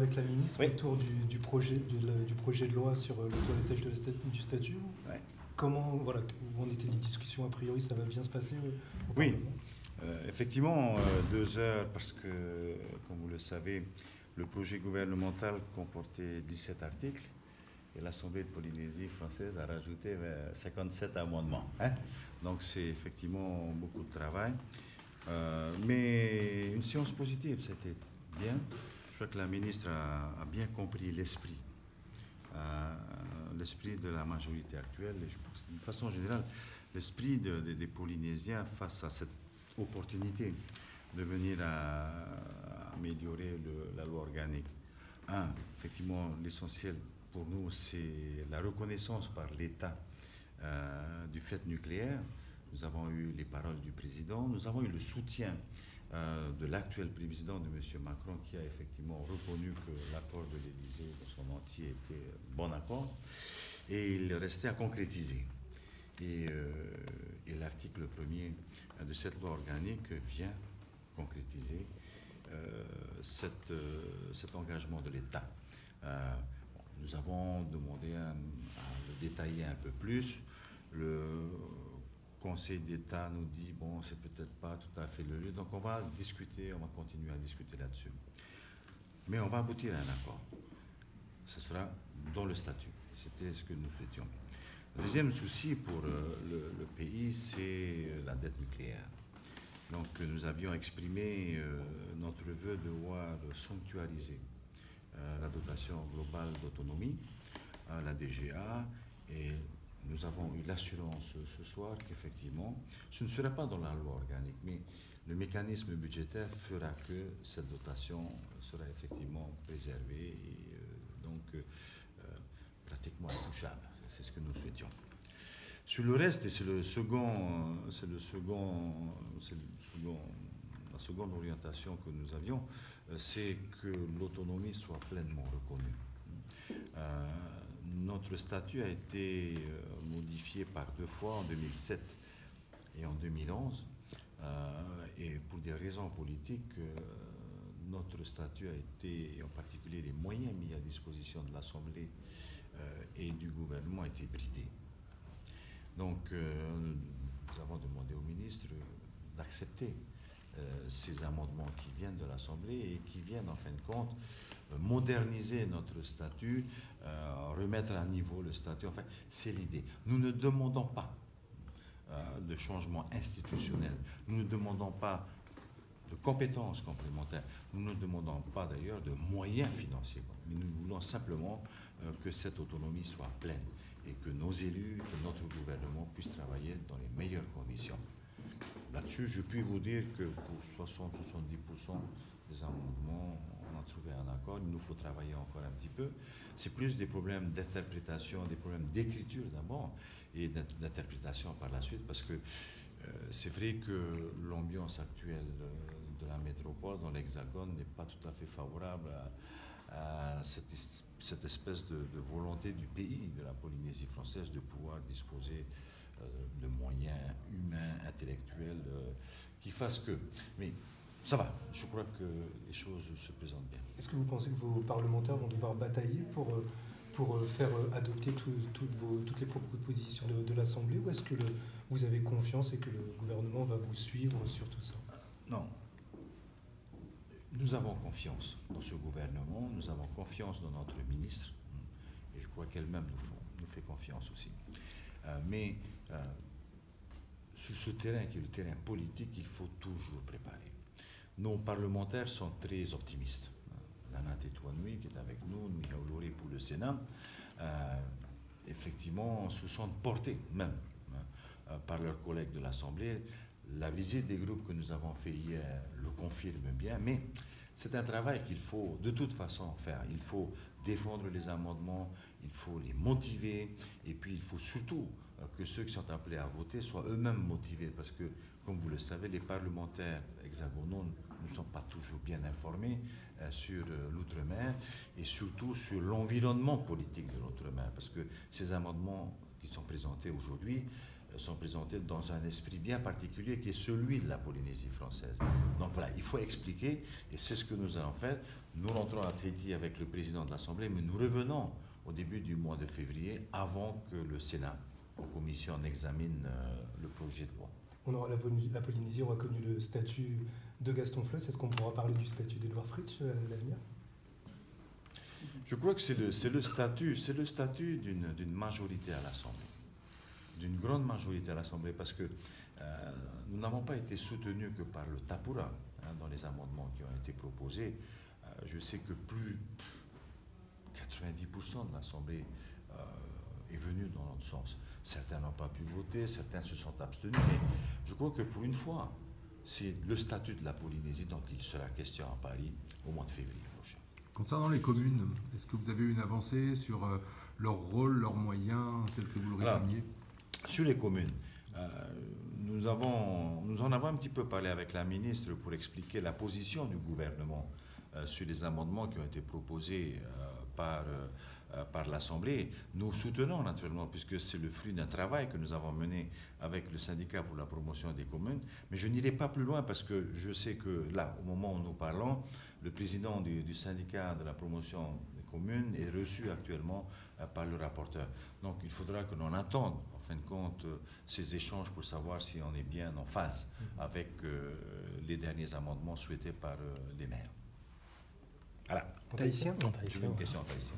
avec la ministre Oui. autour du projet de loi sur le toilettage du statut. Ouais. Comment, voilà, où en étaient les discussions? A priori, ça va bien se passer au Oui, Parlement? effectivement, 2 heures, parce que, comme vous le savez, le projet gouvernemental comportait 17 articles et l'Assemblée de Polynésie française a rajouté 57 amendements. Hein. Donc c'est effectivement beaucoup de travail. Mais une séance positive, c'était bien. Je crois que la ministre a bien compris l'esprit de la majorité actuelle et je pense que, de façon générale, l'esprit des Polynésiens face à cette opportunité de venir à améliorer la loi organique. Effectivement, l'essentiel pour nous, c'est la reconnaissance par l'État du fait nucléaire. Nous avons eu les paroles du président, nous avons eu le soutien de l'actuel président, de M. Macron, qui a effectivement reconnu que l'accord de l'Élysée dans son entier était bon accord, et il restait à concrétiser. Et l'article 1er de cette loi organique vient concrétiser cet engagement de l'État. Nous avons demandé à le détailler un peu plus. Le Conseil d'État nous dit, bon, c'est peut-être pas tout à fait le lieu, donc on va discuter, on va continuer à discuter là-dessus. Mais on va aboutir à un accord. Ce sera dans le statut. C'était ce que nous souhaitions. Le deuxième souci pour le pays, c'est la dette nucléaire. Donc nous avions exprimé notre vœu de voir sanctuariser la dotation globale d'autonomie, la DGA, et nous avons eu l'assurance ce soir qu'effectivement, ce ne sera pas dans la loi organique, mais le mécanisme budgétaire fera que cette dotation sera effectivement préservée et donc pratiquement intouchable. C'est ce que nous souhaitions. Sur le reste, et c'est la seconde orientation que nous avions, c'est que l'autonomie soit pleinement reconnue. Notre statut a été modifié par 2 fois, en 2007 et en 2011, et pour des raisons politiques, notre statut a été, et en particulier les moyens mis à disposition de l'Assemblée et du gouvernement, a été bridé. Donc, nous avons demandé au ministre d'accepter ces amendements qui viennent de l'Assemblée et qui viennent, en fin de compte, moderniser notre statut, remettre à niveau le statut. Enfin, c'est l'idée. Nous ne demandons pas de changement institutionnel. Nous ne demandons pas de compétences complémentaires. Nous ne demandons pas d'ailleurs de moyens financiers. Mais nous voulons simplement que cette autonomie soit pleine et que nos élus, que notre gouvernement puissent travailler dans les meilleures conditions. Là-dessus, je puis vous dire que pour 60-70% des amendements, on a trouvé un accord. Il nous faut travailler encore un petit peu. C'est plus des problèmes d'interprétation, des problèmes d'écriture d'abord et d'interprétation par la suite, parce que c'est vrai que l'ambiance actuelle de la métropole dans l'Hexagone n'est pas tout à fait favorable à cette espèce de volonté du pays, de la Polynésie française, de pouvoir disposer de moyens humains, intellectuels, qui fassent que... Mais ça va, je crois que les choses se présentent bien. Est-ce que vous pensez que vos parlementaires vont devoir batailler pour faire adopter toutes les propositions de l'Assemblée, ou est-ce que vous avez confiance et que le gouvernement va vous suivre sur tout ça? Non. Nous avons confiance dans ce gouvernement, nous avons confiance dans notre ministre, et je crois qu'elle-même nous fait confiance aussi. Mais sur ce terrain, qui est le terrain politique, il faut toujours préparer. Nos parlementaires sont très optimistes. Lana Tetouanoui, qui est avec nous, Michael Loré pour le Sénat, effectivement, se sont portés même par leurs collègues de l'Assemblée. La visite des groupes que nous avons fait hier le confirme bien, mais c'est un travail qu'il faut de toute façon faire. Il faut défendre les amendements, il faut les motiver, et puis il faut surtout que ceux qui sont appelés à voter soient eux-mêmes motivés, parce que, comme vous le savez, les parlementaires hexagonaux ne sont pas toujours bien informés sur l'outre-mer et surtout sur l'environnement politique de l'outre-mer, parce que ces amendements qui sont présentés aujourd'hui sont présentés dans un esprit bien particulier qui est celui de la Polynésie française. Donc voilà, il faut expliquer, et c'est ce que nous allons faire. Nous rentrons à Tahiti avec le président de l'Assemblée, mais nous revenons au début du mois de février, avant que le Sénat, en commission, n'examine le projet de loi. La Polynésie aura connu le statut de Gaston Floss. Est-ce qu'on pourra parler du statut d'Edouard Fritsch à l'avenir? Je crois que c'est le statut d'une majorité à l'Assemblée, d'une grande majorité à l'Assemblée, parce que nous n'avons pas été soutenus que par le Tapura dans les amendements qui ont été proposés. Je sais que plus 90% de l'Assemblée est venue dans notre sens. Certains n'ont pas pu voter, certains se sont abstenus, mais je crois que pour une fois, c'est le statut de la Polynésie dont il sera question à Paris au mois de février prochain. Concernant les communes, est-ce que vous avez eu une avancée sur leur rôle, leurs moyens, tels que vous le réclamiez? Sur les communes, nous en avons un petit peu parlé avec la ministre pour expliquer la position du gouvernement sur les amendements qui ont été proposés par l'Assemblée. Nous soutenons naturellement, puisque c'est le fruit d'un travail que nous avons mené avec le syndicat pour la promotion des communes, mais je n'irai pas plus loin parce que je sais que là, au moment où nous parlons, le président du syndicat de la promotion des communes est reçu actuellement par le rapporteur. Donc il faudra que l'on attende, en fin de compte, ces échanges pour savoir si on est bien en phase avec les derniers amendements souhaités par les maires. Voilà. En tahitien? J'ai une question en tahitien.